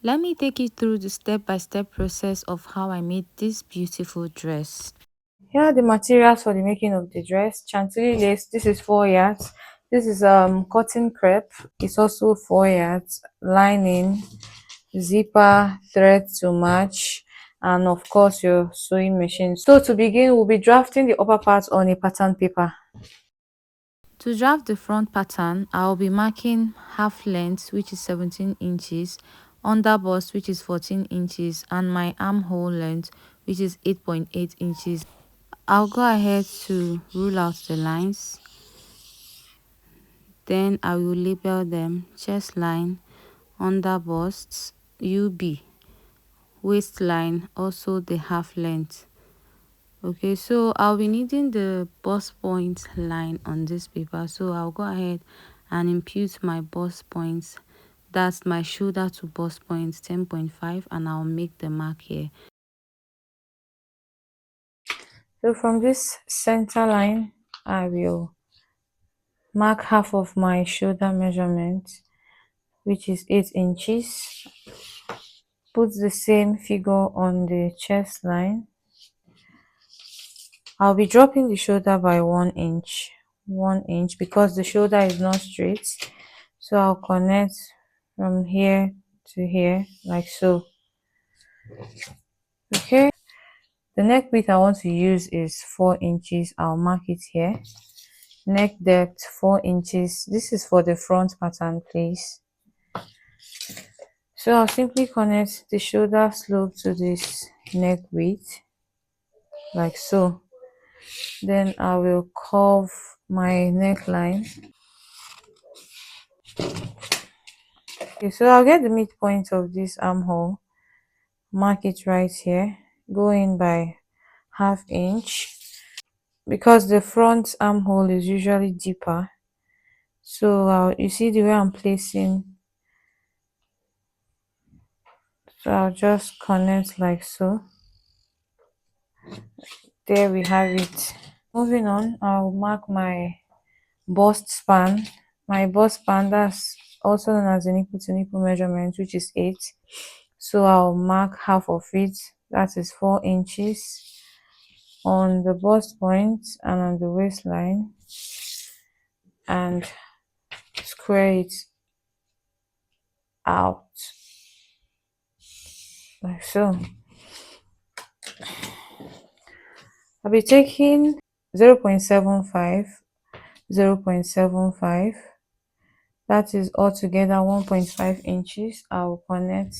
Let me take you through the step-by-step process of how I made this beautiful dress. Here are the materials for the making of the dress. Chantilly lace, this is 4 yards. This is cotton crepe, it's also 4 yards. Lining, zipper, thread to match, and of course your sewing machine. So to begin, we'll be drafting the upper part on a pattern paper. To draft the front pattern, I'll be marking half length, which is 17 inches, under bust, which is 14 inches, and my armhole length, which is 8.8 inches. I'll go ahead to rule out the lines. Then I will label them: chest line, under busts, UB, waistline, also the half length. Okay, so I'll be needing the bust point line on this paper, so I'll go ahead and impute my bust points. That's my shoulder to bust point 10.5, and I'll make the mark here. So from this center line, I will mark half of my shoulder measurement, which is 8 inches. Put the same figure on the chest line. I'll be dropping the shoulder by 1 inch. 1 inch because the shoulder is not straight. So I'll connect from here to here like so. Okay. The neck width I want to use is 4 inches. I'll mark it here. Neck depth 4 inches. This is for the front pattern, please. So I'll simply connect the shoulder slope to this neck width like so. Then I will curve my neckline. Okay, so I'll get the midpoint of this armhole, mark it right here, go in by ½ inch because the front armhole is usually deeper. So you see the way I'm placing, so I'll just connect like so. There we have it. Moving on, I'll mark my bust span. My bust span, that's also known as the nipple to nipple measurement, which is 8. So I'll mark half of it, that is 4 inches, on the bust point and on the waistline, and square it out like so. I'll be taking 0.75, 0.75, that is altogether 1.5 inches. I'll connect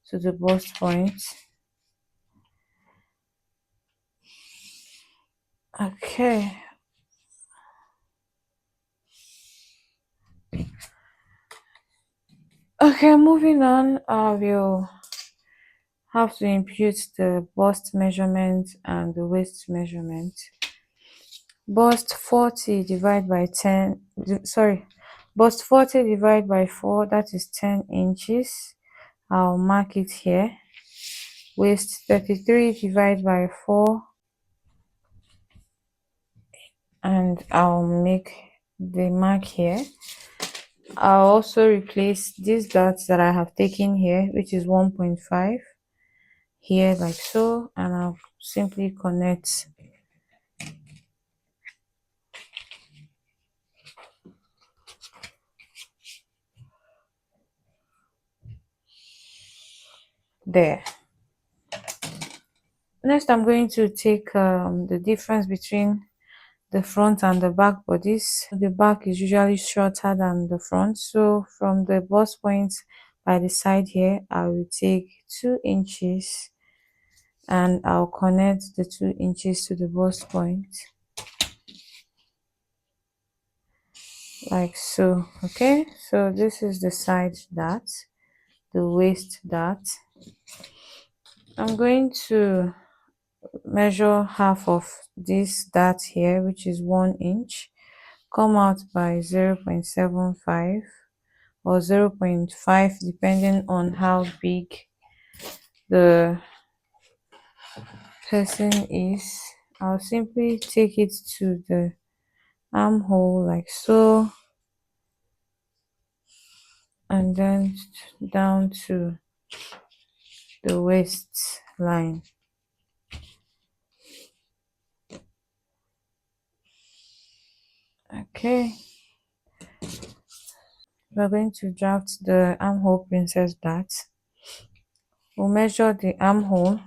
to the bust point. Okay. Okay, moving on, I will have to impute the bust measurement and the waist measurement. Bust 40 divided by 10, bust 40 divided by 4, that is 10 inches. I'll mark it here. Waist 33 divided by 4, and I'll make the mark here. I'll also replace these dots that I have taken here, which is 1.5, here like so, and I'll simply connect there. Next, I'm going to take the difference between the front and the back bodies. The back is usually shorter than the front, so from the bust point by the side here, I will take 2 inches and I'll connect the 2 inches to the bust point like so. Okay, so this is the side dart, the waist dart. I'm going to measure half of this dart here, which is 1 inch, come out by 0.75 or 0.5 depending on how big the person is. I'll simply take it to the armhole like so, and then down to the waistline. Okay, we're going to draft the armhole princess dart. We'll measure the armhole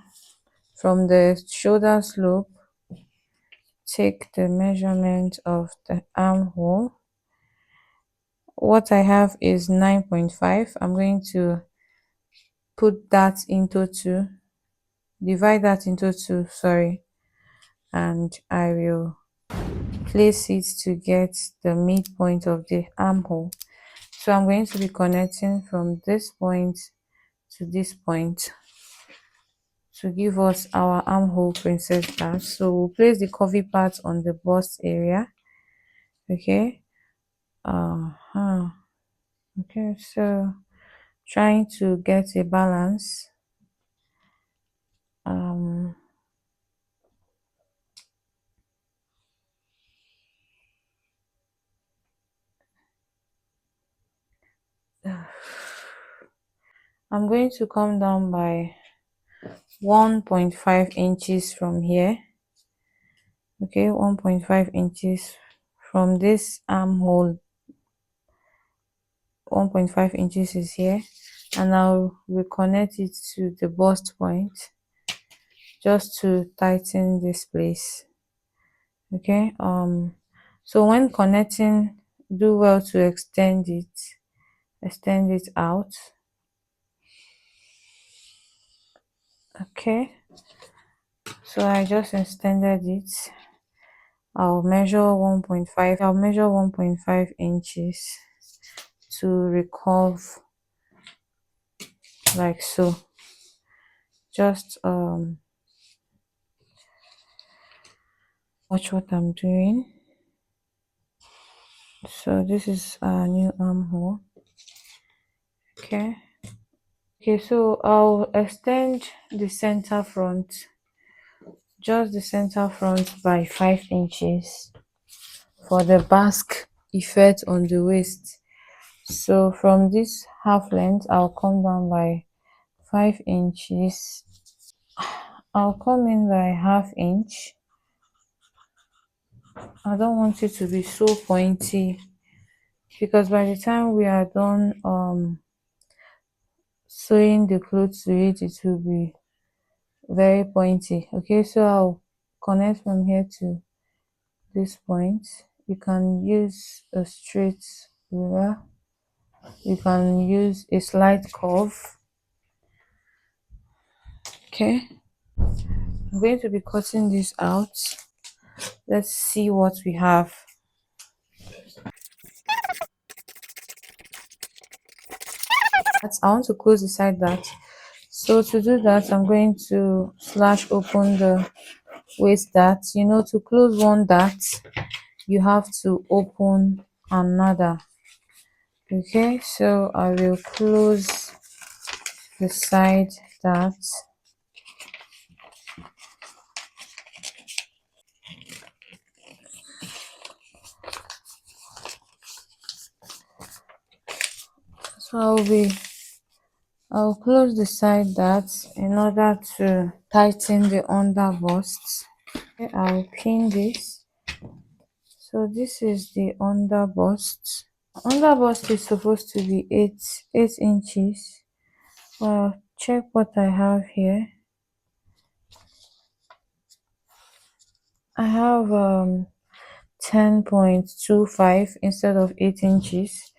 from the shoulder slope. Take the measurement of the armhole. What I have is 9.5. I'm going to put that into two, divide that into two, sorry, and I will place it to get the midpoint of the armhole. So I'm going to be connecting from this point to this point to give us our armhole princess dart. So we'll place the curvy part on the bust area. Okay. Okay, so trying to get a balance. um I'm going to come down by 1.5 inches from here. Okay, 1.5 inches from this armhole. 1.5 inches is here, and I'll reconnect it to the bust point just to tighten this place. Okay, so when connecting, do well to extend it out. Okay, so I just extended it. I'll measure 1.5 inches to recurve like so. Just watch what I'm doing. So this is our new armhole. Okay, so I'll extend the center front, just the center front, by 5 inches for the basque effect on the waist. So from this half length, I'll come down by 5 inches. I'll come in by half inch. I don't want it to be so pointy, because by the time we are done sewing the clothes to it, it will be very pointy. Okay, so I'll connect from here to this point. You can use a straight ruler, you can use a slight curve. Okay, I'm going to be cutting this out. Let's see what we have. I want to close the side dart. So to do that, I'm going to slash open the waist dart. You know, to close one dart, you have to open another. Okay, so I will close the side dart. So I'll close the side dart in order to tighten the under bust. Okay, I'll pin this. So this is the under bust. Under bust is supposed to be 8 inches. Well, check what I have here. I have 10.25 instead of 8 inches.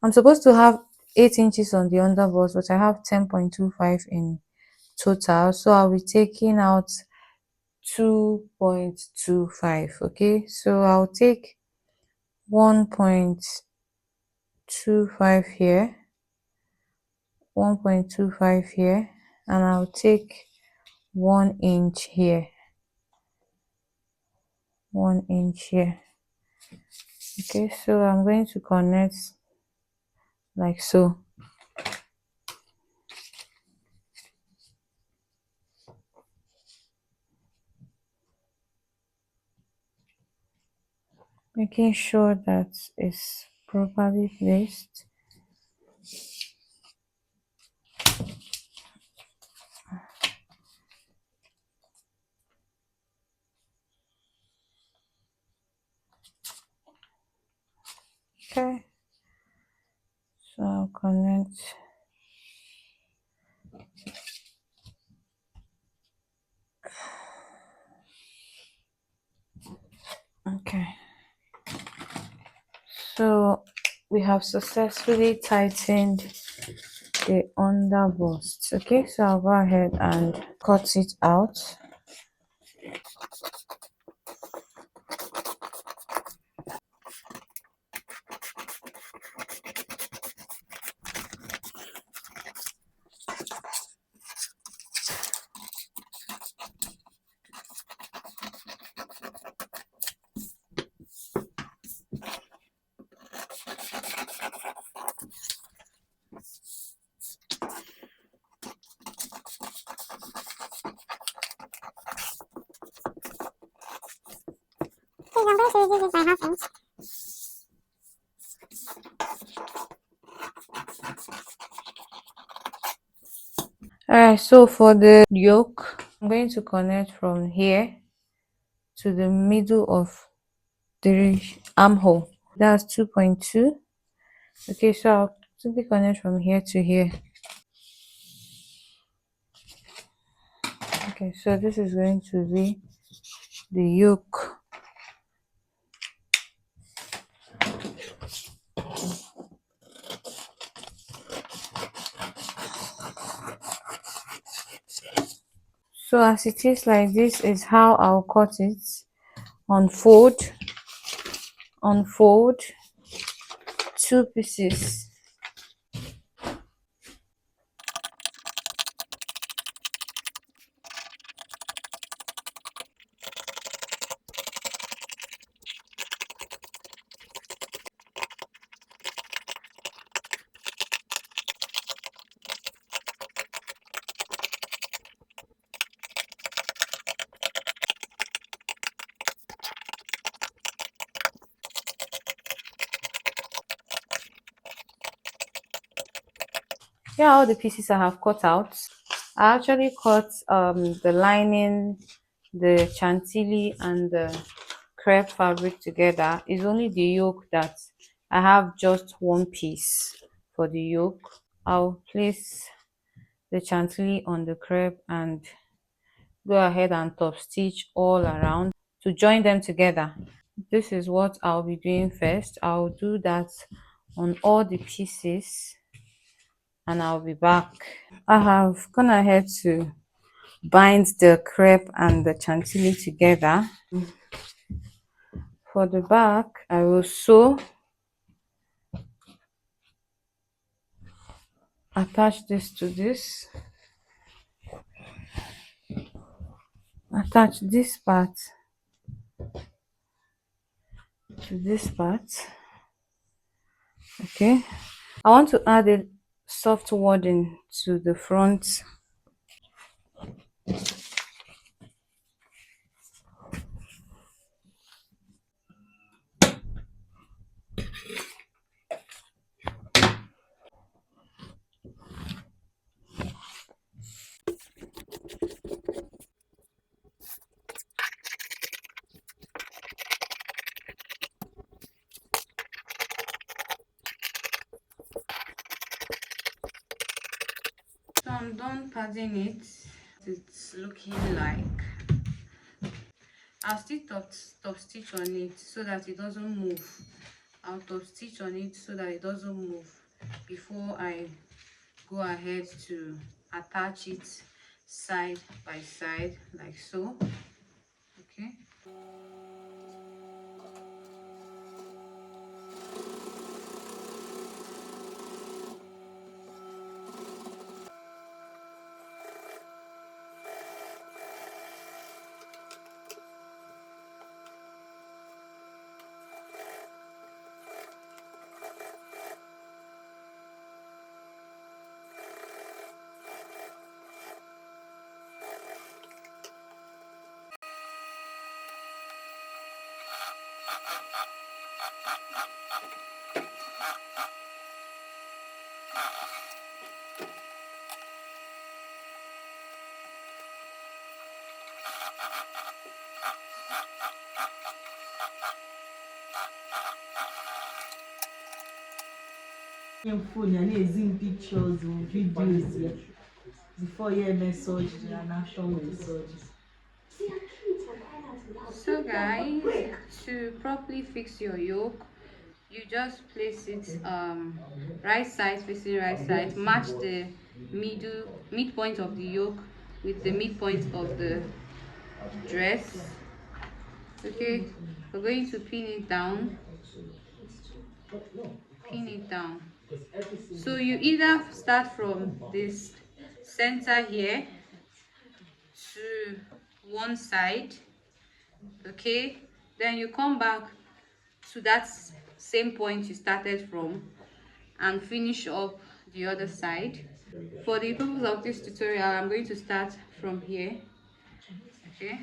I'm supposed to have 8 inches on the under bust, but I have 10.25 in total, so I'll be taking out 2.25. Okay, so I'll take 1.25 here, 1.25 here, and I'll take 1 inch here, 1 inch here. Okay, so I'm going to connect like so. Making sure that it's properly placed. connect. Okay, so we have successfully tightened the under bust. Okay, so I'll go ahead and cut it out. Alright, so for the yoke, I'm going to connect from here to the middle of the armhole. That's 2.2. Okay, so I'll simply connect from here to here. Okay, so this is going to be the yoke. So as it is like this is how I'll cut it. Unfold, unfold, two pieces. Here are all the pieces I have cut out. I actually cut the lining, the chantilly, and the crepe fabric together. It's only the yoke that I have just one piece for the yoke. I'll place the chantilly on the crepe and go ahead and top stitch all around to join them together. This is what I'll be doing first. I'll do that on all the pieces and I'll be back. I have gone ahead to bind the crepe and the chantilly together. For the back, I will sew, attach this to this, attach this part to this part. Okay, I want to add a soft wording to the front. So I'm done padding it. It's looking like. I'll still top stitch on it so that it doesn't move. I'll top stitch on it so that it doesn't move before I go ahead to attach it side by side like so. Okay. phone ya na-ezi m pictures or videos ya before ya eme surgery and after the surgery. So guys, to properly fix your yoke, you just place it right side facing right side, match the midpoint of the yoke with the midpoint of the dress. Okay, we're going to pin it down. So you either start from this center here to one side, okay, then you come back to that same point you started from and finish up the other side. For the purpose of this tutorial, I'm going to start from here, okay,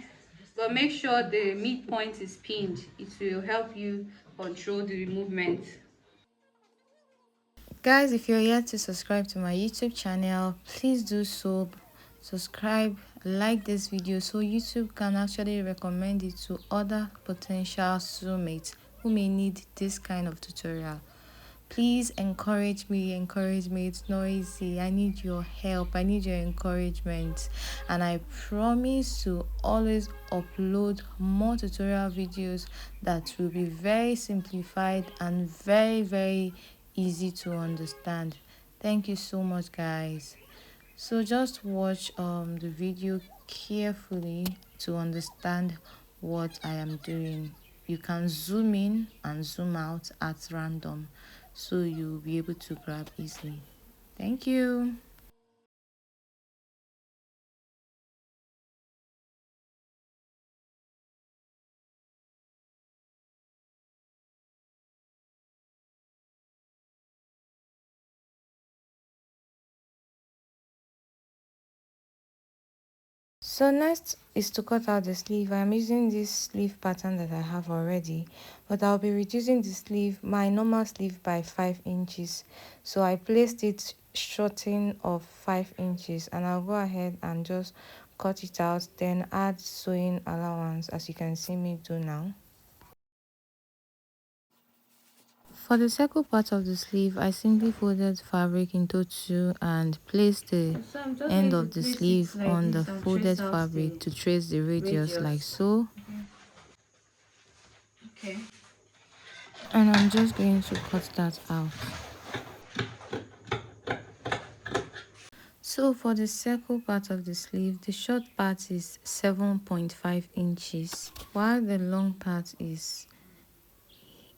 but make sure the midpoint is pinned. It will help you control the movement. Guys, if you're yet to subscribe to my YouTube channel, please do so. Subscribe, like this video so YouTube can actually recommend it to other potential soulmates who may need this kind of tutorial. Please encourage me. It's not easy. I need your help. I need your encouragement. And I promise to always upload more tutorial videos that will be very simplified and very easy to understand. Thank you so much, guys. So just watch the video carefully to understand what I am doing. You can zoom in and zoom out at random so you'll be able to grab easily. Thank you. So next is to cut out the sleeve. I'm using this sleeve pattern that I have already, but I'll be reducing the sleeve, my normal sleeve, by 5 inches. So I placed it shorting of 5 inches, and I'll go ahead and just cut it out, then add sewing allowance as you can see me do now. For the circle part of the sleeve, I simply folded fabric into two and placed the end of the sleeve on the folded fabric to trace the radius like so. Okay. And I'm just going to cut that out. So for the circle part of the sleeve, the short part is 7.5 inches, while the long part is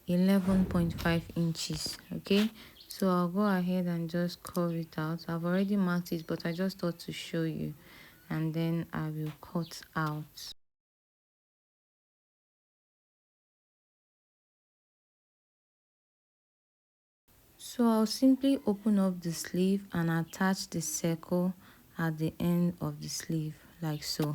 11.5 inches. Okay, so I'll go ahead and just curve it out. I've already marked it, but I just thought to show you, and then I will cut out. So I'll simply open up the sleeve and attach the circle at the end of the sleeve like so.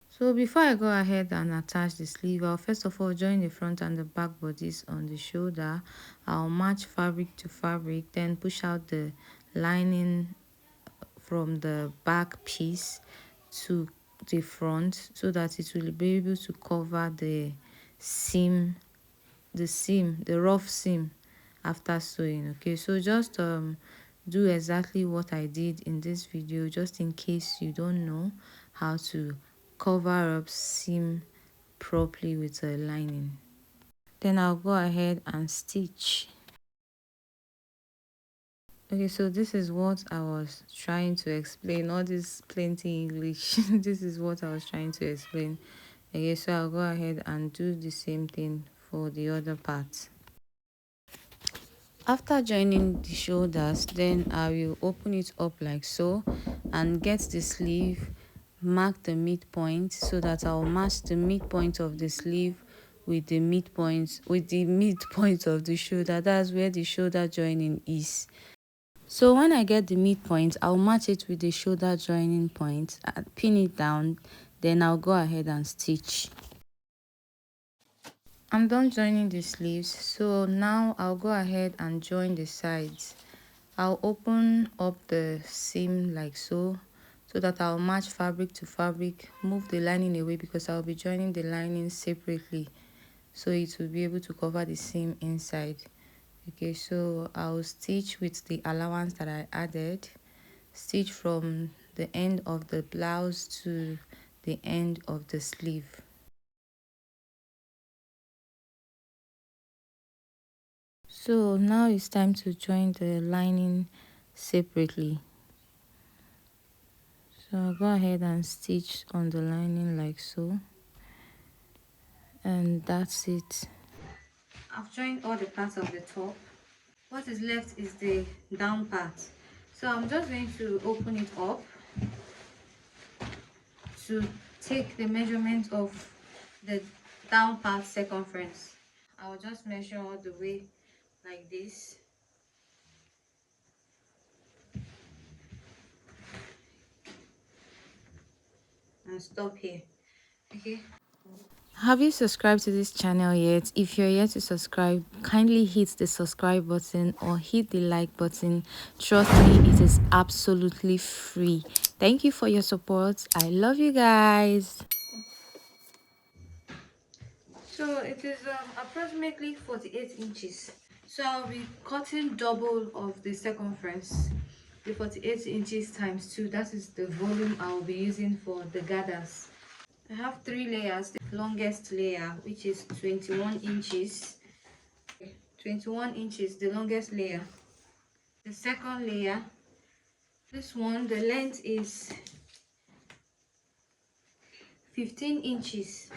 So before I go ahead and attach the sleeve, I'll first of all join the front and the back bodies on the shoulder. I'll match fabric to fabric, then push out the lining from the back piece to the front so that it will be able to cover the seam, the rough seam after sewing. Okay, so just do exactly what I did in this video, just in case you don't know how to cover up seam properly with a lining. Then I'll go ahead and stitch. Okay, so this is what I was trying to explain. All this plenty English. This is what I was trying to explain. Okay, so I'll go ahead and do the same thing for the other part. After joining the shoulders, then I will open it up like so and get the sleeve, mark the midpoint so that I'll match the midpoint of the sleeve with the midpoint of the shoulder. That's where the shoulder joining is. So when I get the midpoint, I'll match it with the shoulder joining point and pin it down. Then I'll go ahead and stitch. I'm done joining the sleeves, so now I'll go ahead and join the sides. I'll open up the seam like so that I'll match fabric to fabric, move the lining away because I'll be joining the lining separately so it will be able to cover the seam inside. Okay, so I'll stitch with the allowance that I added, stitch from the end of the blouse to the end of the sleeve. So now it's time to join the lining separately. So I'll go ahead and stitch on the lining like so, and that's it. I've joined all the parts of the top. What is left is the down part. So I'm just going to open it up to take the measurement of the down part circumference. I'll just measure all the way like this and stop here. Okay. Have you subscribed to this channel yet? If you're yet to subscribe, kindly hit the subscribe button or hit the like button. Trust me, it is absolutely free. Thank you for your support. I love you guys. So it is approximately 48 inches. So I'll be cutting double of the circumference. The 48 inches times 2, that is the volume I'll be using for the gathers. I have 3 layers. The longest layer, which is 21 inches. 21 inches, the longest layer. The second layer, this one, the length is 15 inches.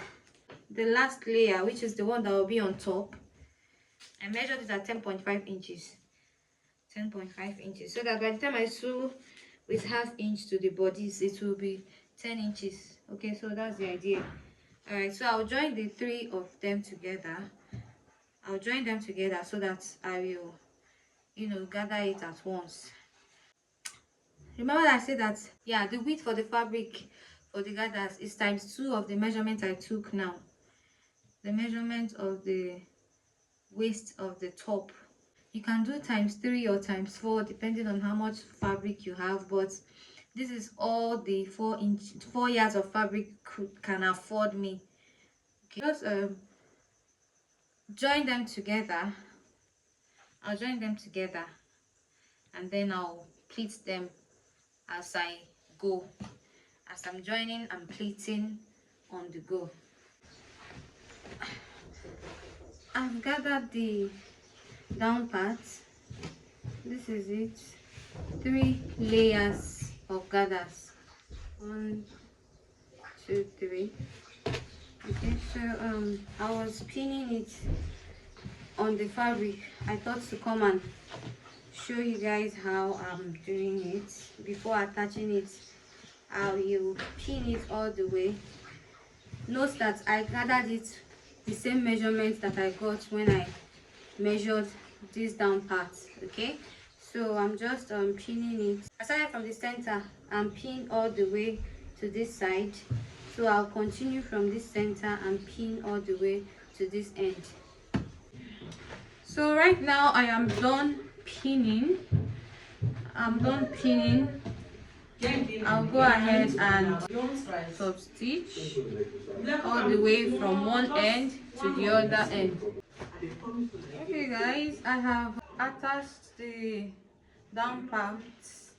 The last layer, which is the one that will be on top, I measured it at 10.5 inches. 10.5 inches, so that by the time I sew with ½ inch to the bodies, it will be 10 inches. Okay, so that's the idea. All right, so I'll join the 3 of them together. I'll join them together so that I will, gather it at once. Remember that I said that, yeah, the width for the fabric for the gathers is times 2 of the measurement I took now. The measurement of the waist of the top. You can do times 3 or times 4 depending on how much fabric you have, but this is all the 4 yards of fabric can afford me. Okay, just join them together. I'll join them together and then I'll pleat them as I go. As I'm joining, I'm pleating on the go. I've gathered the down part. This is it. 3 layers of gathers. 1, 2, 3. Okay, so I was pinning it on the fabric. I thought to come and show you guys how I'm doing it. Before attaching it, I will pin it all the way. Note that I gathered it the same measurement that I got when I measured this down part. Okay, so I'm just pinning it. I started from the center and pin all the way to this side, so I'll continue from this center and pin all the way to this end. So right now I am done pinning. I'm done pinning. I'll go ahead and top stitch all the way from one end to the other end. Okay guys, I have attached the down parts.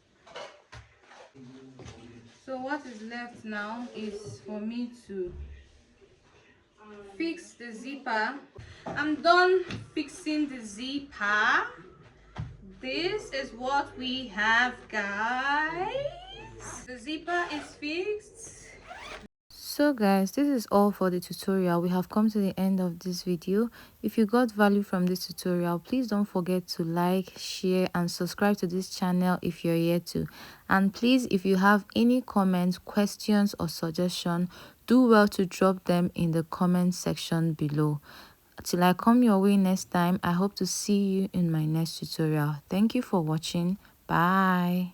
So what is left now is for me to fix the zipper. I'm done fixing the zipper. This is what we have, guys. The zipper is fixed. So guys, this is all for the tutorial. We have come to the end of this video. If you got value from this tutorial, please don't forget to like, share and subscribe to this channel if you're yet to. And please, if you have any comments, questions or suggestion, do well to drop them in the comment section below. Till I come your way next time, I hope to see you in my next tutorial. Thank you for watching. Bye.